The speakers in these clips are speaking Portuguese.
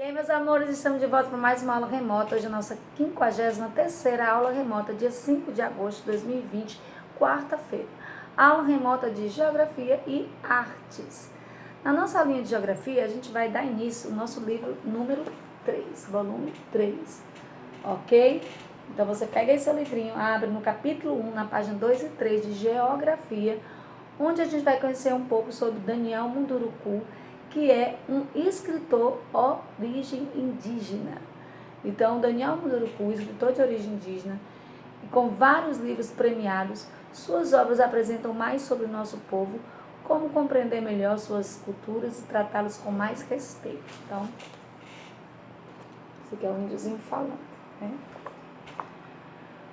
E aí, meus amores, estamos de volta para mais uma aula remota. Hoje é a nossa 53ª aula remota, dia 5 de agosto de 2020, quarta-feira. Aula remota de Geografia e Artes. Na nossa aulinha de Geografia, a gente vai dar início ao nosso livro número 3, volume 3, ok? Então, você pega aí seu livrinho, abre no capítulo 1, na página 2 e 3 de Geografia, onde a gente vai conhecer um pouco sobre Daniel Munduruku, que é um escritor origem indígena. Então, Daniel Munduruku, escritor de origem indígena, e com vários livros premiados, suas obras apresentam mais sobre o nosso povo, como compreender melhor suas culturas e tratá-los com mais respeito. Então, esse aqui é um índiozinho falando, né?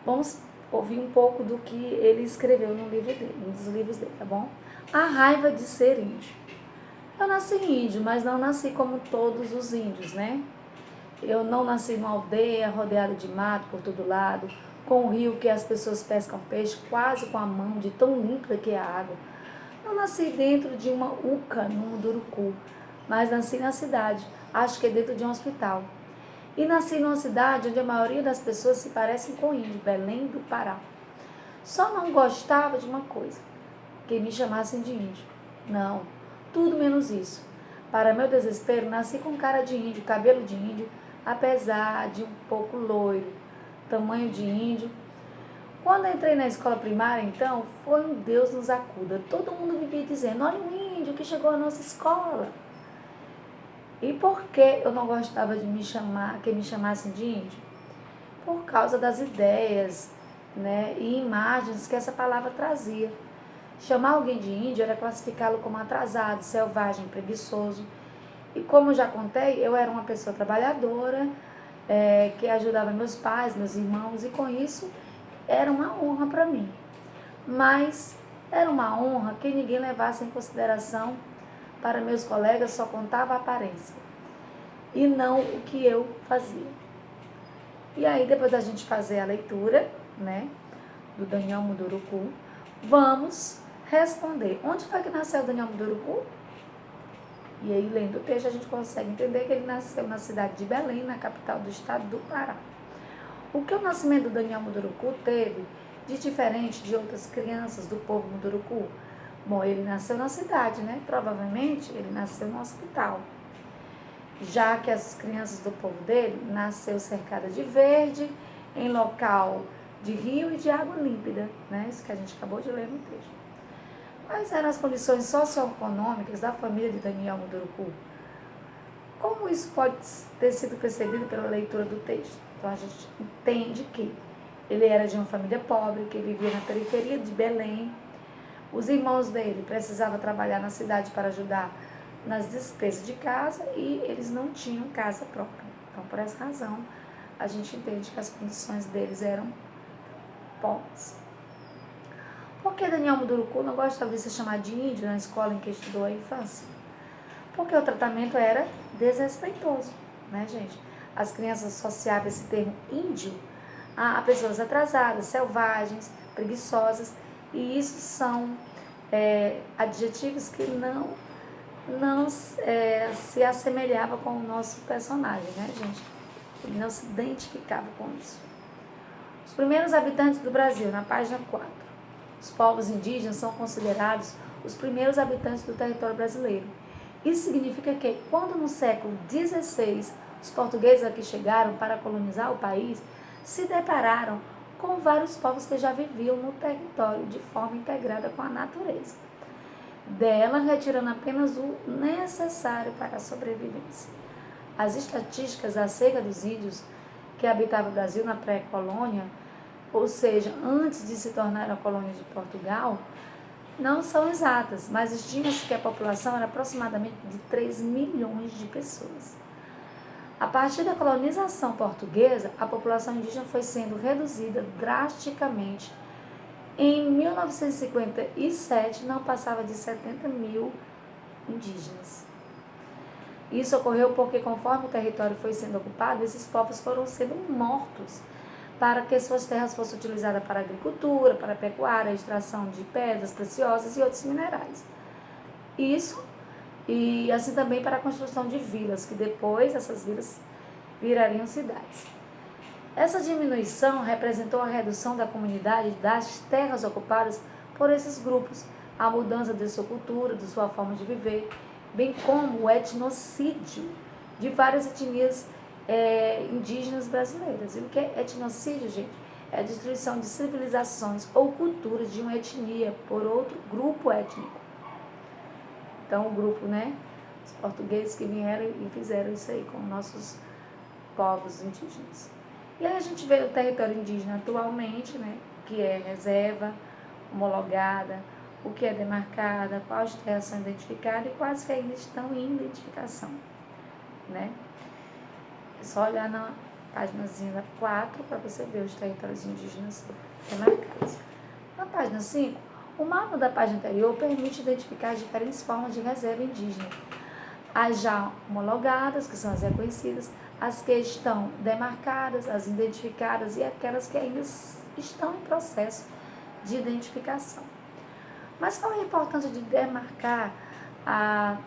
Vamos ouvir um pouco do que ele escreveu no livro dele, um dos livros dele, tá bom? A raiva de ser índio. Eu nasci índio, mas não nasci como todos os índios, né? Eu não nasci numa aldeia rodeada de mato por todo lado, com um rio que as pessoas pescam peixe quase com a mão, de tão límpida que é a água. Não nasci dentro de uma uca, num Munduruku, mas nasci na cidade, acho que é dentro de um hospital. E nasci numa cidade onde a maioria das pessoas se parecem com índio, Belém do Pará. Só não gostava de uma coisa, que me chamassem de índio. Não, tudo menos isso. Para meu desespero, nasci com cara de índio, cabelo de índio, apesar de um pouco loiro, tamanho de índio. Quando entrei na escola primária, então, foi um Deus nos acuda. Todo mundo vivia dizendo, olha o índio que chegou à nossa escola. E por que eu não gostava de que me chamassem de índio? Por causa das ideias, né, e imagens que essa palavra trazia. Chamar alguém de índio era classificá-lo como atrasado, selvagem, preguiçoso. E como já contei, eu era uma pessoa trabalhadora, que ajudava meus pais, meus irmãos, e com isso era uma honra para mim. Mas era uma honra que ninguém levasse em consideração. Para meus colegas só contava a aparência e não o que eu fazia. E aí, depois da gente fazer a leitura, né, do Daniel Munduruku, vamos responder. Onde foi que nasceu Daniel Munduruku? E aí, lendo o texto, a gente consegue entender que ele nasceu na cidade de Belém, na capital do estado do Pará. O que o nascimento do Daniel Munduruku teve de diferente de outras crianças do povo Munduruku? Bom, ele nasceu na cidade, né? Provavelmente ele nasceu no hospital. Já que as crianças do povo dele nasceu cercada de verde, em local de rio e de água límpida, né? Isso que a gente acabou de ler no texto. Quais eram as condições socioeconômicas da família de Daniel Munduruku? Como isso pode ter sido percebido pela leitura do texto? Então a gente entende que ele era de uma família pobre, que vivia na periferia de Belém. Os irmãos dele precisavam trabalhar na cidade para ajudar nas despesas de casa e eles não tinham casa própria. Então, por essa razão, a gente entende que as condições deles eram pobres. Por que Daniel Munduruku não gostava de ser chamado de índio na escola em que estudou a infância? Porque o tratamento era desrespeitoso, né, gente? As crianças associavam esse termo índio a pessoas atrasadas, selvagens, preguiçosas, e isso são adjetivos que não se assemelhava com o nosso personagem, né, gente? Ele não se identificava com isso. Os primeiros habitantes do Brasil, na página 4. Os povos indígenas são considerados os primeiros habitantes do território brasileiro. Isso significa que, quando no século XVI os portugueses aqui chegaram para colonizar o país, se depararam com vários povos que já viviam no território de forma integrada com a natureza, dela retirando apenas o necessário para a sobrevivência. As estatísticas acerca dos índios que habitavam o Brasil na pré-colônia, ou seja, antes de se tornar a colônia de Portugal, não são exatas, mas estima-se que a população era aproximadamente de 3 milhões de pessoas. A partir da colonização portuguesa, a população indígena foi sendo reduzida drasticamente. Em 1957, não passava de 70 mil indígenas. Isso ocorreu porque, conforme o território foi sendo ocupado, esses povos foram sendo mortos para que suas terras fossem utilizadas para a agricultura, para a pecuária, a extração de pedras preciosas e outros minerais. e assim também para a construção de vilas, que depois essas vilas virariam cidades. Essa diminuição representou a redução da comunidade das terras ocupadas por esses grupos, a mudança de sua cultura, de sua forma de viver, bem como o etnocídio de várias etnias indígenas brasileiras. E o que é etnocídio, gente? É a destruição de civilizações ou culturas de uma etnia por outro grupo étnico. Então, o grupo, né? Os portugueses que vieram e fizeram isso aí com nossos povos indígenas. E aí a gente vê o território indígena atualmente, né? O que é reserva homologada, o que é demarcada, quais terras são identificadas e quais que ainda estão em identificação, né? É só olhar na páginazinha 4 para você ver os territórios indígenas demarcados. Na página 5, o mapa da página anterior permite identificar as diferentes formas de reserva indígena. As já homologadas, que são as reconhecidas, as que estão demarcadas, as identificadas e aquelas que ainda estão em processo de identificação. Mas qual é a importância de demarcar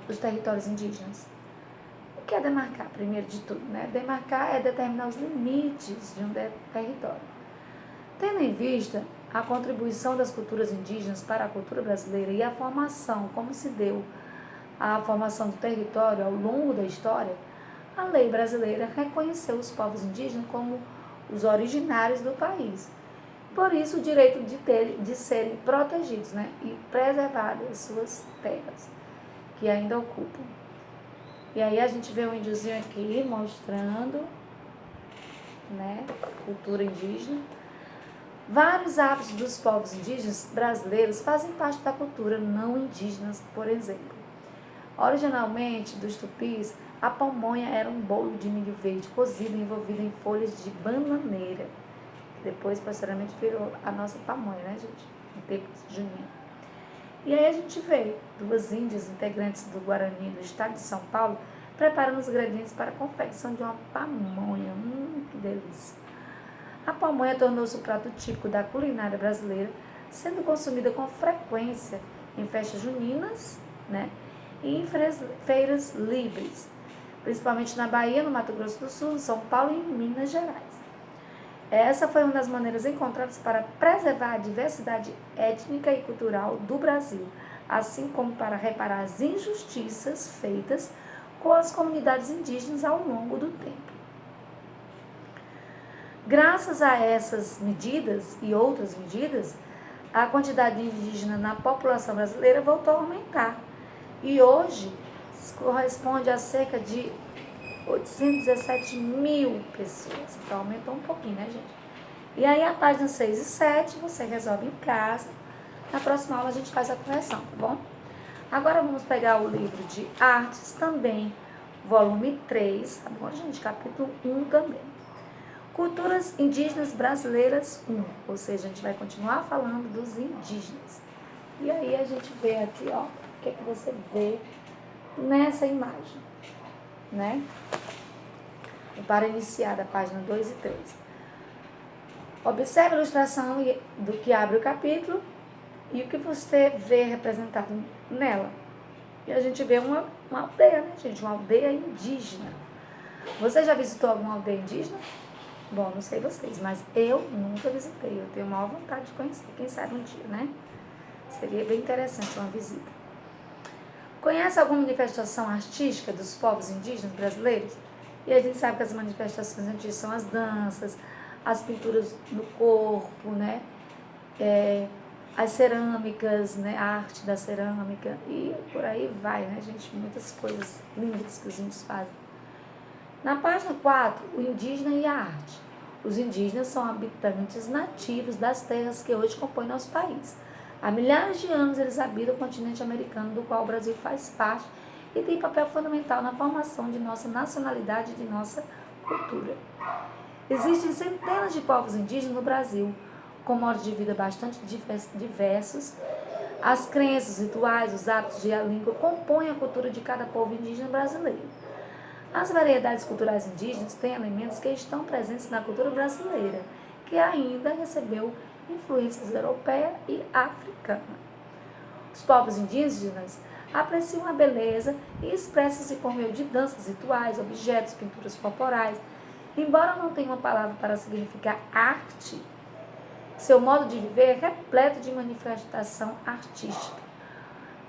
os territórios indígenas? O que é demarcar, primeiro de tudo, né? Demarcar é determinar os limites de um território. Tendo em vista a contribuição das culturas indígenas para a cultura brasileira e a formação, como se deu a formação do território ao longo da história, a lei brasileira reconheceu os povos indígenas como os originários do país. Por isso, o direito de serem protegidos, né, e preservadas as suas terras, que ainda ocupam. E aí a gente vê um índiozinho aqui mostrando, né, cultura indígena. Vários hábitos dos povos indígenas brasileiros fazem parte da cultura não indígenas, por exemplo. Originalmente, dos tupis, a pamonha era um bolo de milho verde cozido envolvido em folhas de bananeira, que depois, posteriormente, virou a nossa pamonha, né, gente? Em tempos de junho. E aí a gente vê duas índias integrantes do Guarani do estado de São Paulo preparando os ingredientes para a confecção de uma pamonha. Que delícia! A pamonha tornou-se o prato típico da culinária brasileira, sendo consumida com frequência em festas juninas, né, e em feiras livres, principalmente na Bahia, no Mato Grosso do Sul, em São Paulo e em Minas Gerais. Essa foi uma das maneiras encontradas para preservar a diversidade étnica e cultural do Brasil, assim como para reparar as injustiças feitas com as comunidades indígenas ao longo do tempo. Graças a essas medidas e outras medidas, a quantidade indígena na população brasileira voltou a aumentar e hoje corresponde a cerca de 817 mil pessoas. Então aumentou um pouquinho, né, gente? E aí a página 6 e 7 você resolve em casa. Na próxima aula a gente faz a correção, tá bom? Agora vamos pegar o livro de artes também, volume 3, tá bom, gente? Capítulo 1 também. Culturas indígenas brasileiras 1, ou seja, a gente vai continuar falando dos indígenas. E aí a gente vê aqui, ó, o que é que você vê nessa imagem, né? Para iniciar da página 2 e 3. Observe a ilustração do que abre o capítulo e o que você vê representado nela. E a gente vê uma aldeia, né, gente? Uma aldeia indígena. Você já visitou alguma aldeia indígena? Bom, não sei vocês, mas eu nunca visitei. Eu tenho a maior vontade de conhecer, quem sabe um dia, né? Seria bem interessante uma visita. Conhece alguma manifestação artística dos povos indígenas brasileiros? E a gente sabe que as manifestações antigas são as danças, as pinturas no corpo, né? As cerâmicas, né? A arte da cerâmica e por aí vai, né, gente? Muitas coisas lindas que os índios fazem. Na página 4, o indígena e a arte. Os indígenas são habitantes nativos das terras que hoje compõem nosso país. Há milhares de anos eles habitam o continente americano, do qual o Brasil faz parte e tem papel fundamental na formação de nossa nacionalidade e de nossa cultura. Existem centenas de povos indígenas no Brasil, com modos de vida bastante diversos. As crenças, os rituais, os hábitos e a língua compõem a cultura de cada povo indígena brasileiro. As variedades culturais indígenas têm elementos que estão presentes na cultura brasileira, que ainda recebeu influências europeia e africana. Os povos indígenas apreciam a beleza e expressam-se por meio de danças rituais, objetos, pinturas corporais. Embora não tenha uma palavra para significar arte, seu modo de viver é repleto de manifestação artística.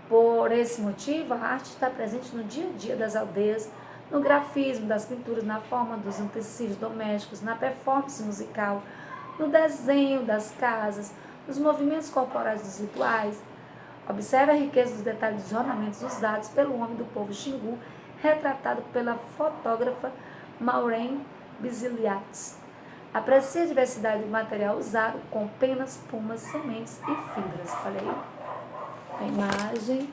Por esse motivo, a arte está presente no dia a dia das aldeias, no grafismo das pinturas, na forma dos utensílios domésticos, na performance musical, no desenho das casas, nos movimentos corporais dos rituais. Observe a riqueza dos detalhes dos ornamentos usados pelo homem do povo Xingu, retratado pela fotógrafa Maureen Biziliades. Aprecie a diversidade do material usado com penas, plumas, sementes e fibras. Olha aí a imagem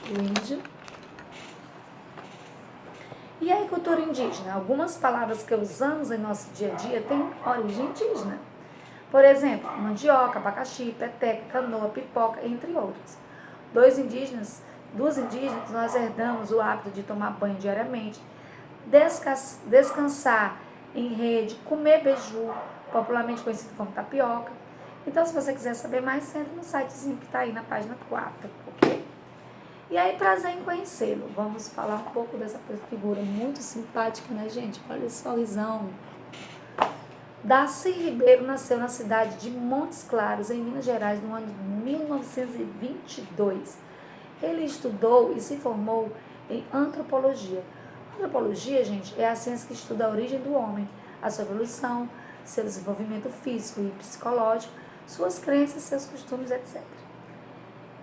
do índio. E a cultura indígena? Algumas palavras que usamos em nosso dia a dia têm origem indígena. Por exemplo, mandioca, abacaxi, peteca, canoa, pipoca, entre outras. Dos indígenas, nós herdamos o hábito de tomar banho diariamente, descansar em rede, comer beiju, popularmente conhecido como tapioca. Então, se você quiser saber mais, entra no sitezinho que está aí na página 4, ok? E aí, prazer em conhecê-lo. Vamos falar um pouco dessa figura muito simpática, né, gente? Olha esse sorrisão. Darcy Ribeiro nasceu na cidade de Montes Claros, em Minas Gerais, no ano de 1922. Ele estudou e se formou em antropologia. Antropologia, gente, é a ciência que estuda a origem do homem, a sua evolução, seu desenvolvimento físico e psicológico, suas crenças, seus costumes, etc.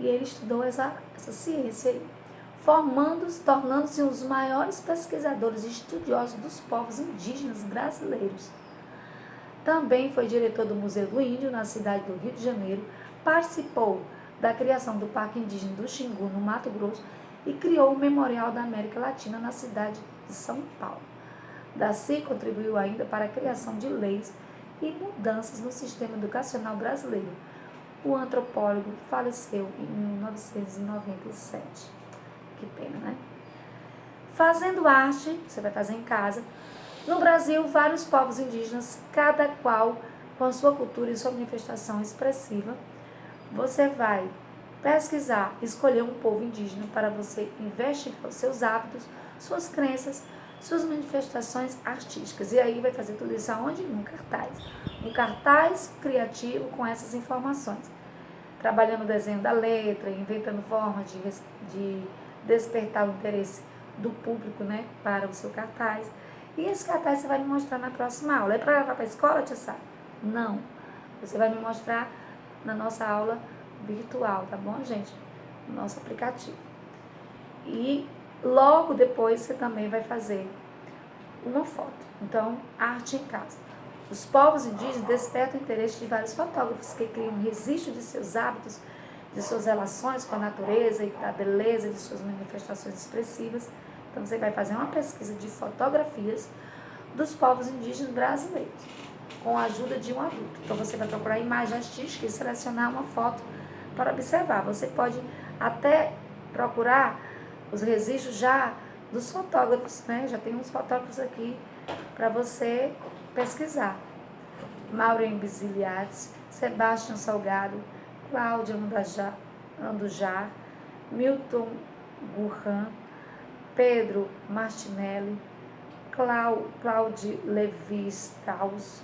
E ele estudou essa ciência aí, tornando-se um dos maiores pesquisadores e estudiosos dos povos indígenas brasileiros. Também foi diretor do Museu do Índio, na cidade do Rio de Janeiro, participou da criação do Parque Indígena do Xingu, no Mato Grosso, e criou o Memorial da América Latina na cidade de São Paulo. Darcy contribuiu ainda para a criação de leis e mudanças no sistema educacional brasileiro. O antropólogo faleceu em 1997. Que pena, né? Fazendo arte, você vai fazer em casa. No Brasil, vários povos indígenas, cada qual com a sua cultura e sua manifestação expressiva. Você vai pesquisar, escolher um povo indígena para você investigar os seus hábitos, suas crenças, suas manifestações artísticas. E aí vai fazer tudo isso aonde? Num cartaz. Um cartaz criativo com essas informações. Trabalhando o desenho da letra, inventando formas de despertar o interesse do público, né, para o seu cartaz. E esse cartaz você vai me mostrar na próxima aula. É para levar para a escola, tia Sá? Não. Você vai me mostrar na nossa aula virtual, tá bom, gente? No nosso aplicativo. E logo depois você também vai fazer uma foto. Então, arte em casa. Os povos indígenas despertam o interesse de vários fotógrafos que criam um registro de seus hábitos, de suas relações com a natureza e da beleza de suas manifestações expressivas. Então, você vai fazer uma pesquisa de fotografias dos povos indígenas brasileiros, com a ajuda de um adulto. Então, você vai procurar imagem artística e selecionar uma foto para observar. Você pode até procurar os registros já dos fotógrafos, né? Já tem uns fotógrafos aqui para você pesquisar. Maureen Biziliades, Sebastião Salgado, Cláudia Andujar, Milton Gurran, Pedro Martinelli, Claude Levi Strauss.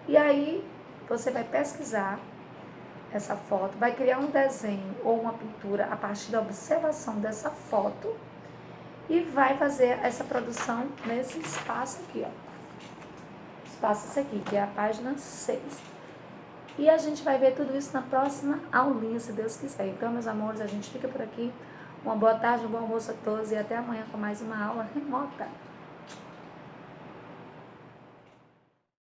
E aí você vai pesquisar essa foto, vai criar um desenho ou uma pintura a partir da observação dessa foto e vai fazer essa produção nesse espaço aqui, ó. Espaço esse aqui, que é a página 6. E a gente vai ver tudo isso na próxima aulinha, se Deus quiser. Então, meus amores, a gente fica por aqui. Uma boa tarde, um bom almoço a todos e até amanhã com mais uma aula remota.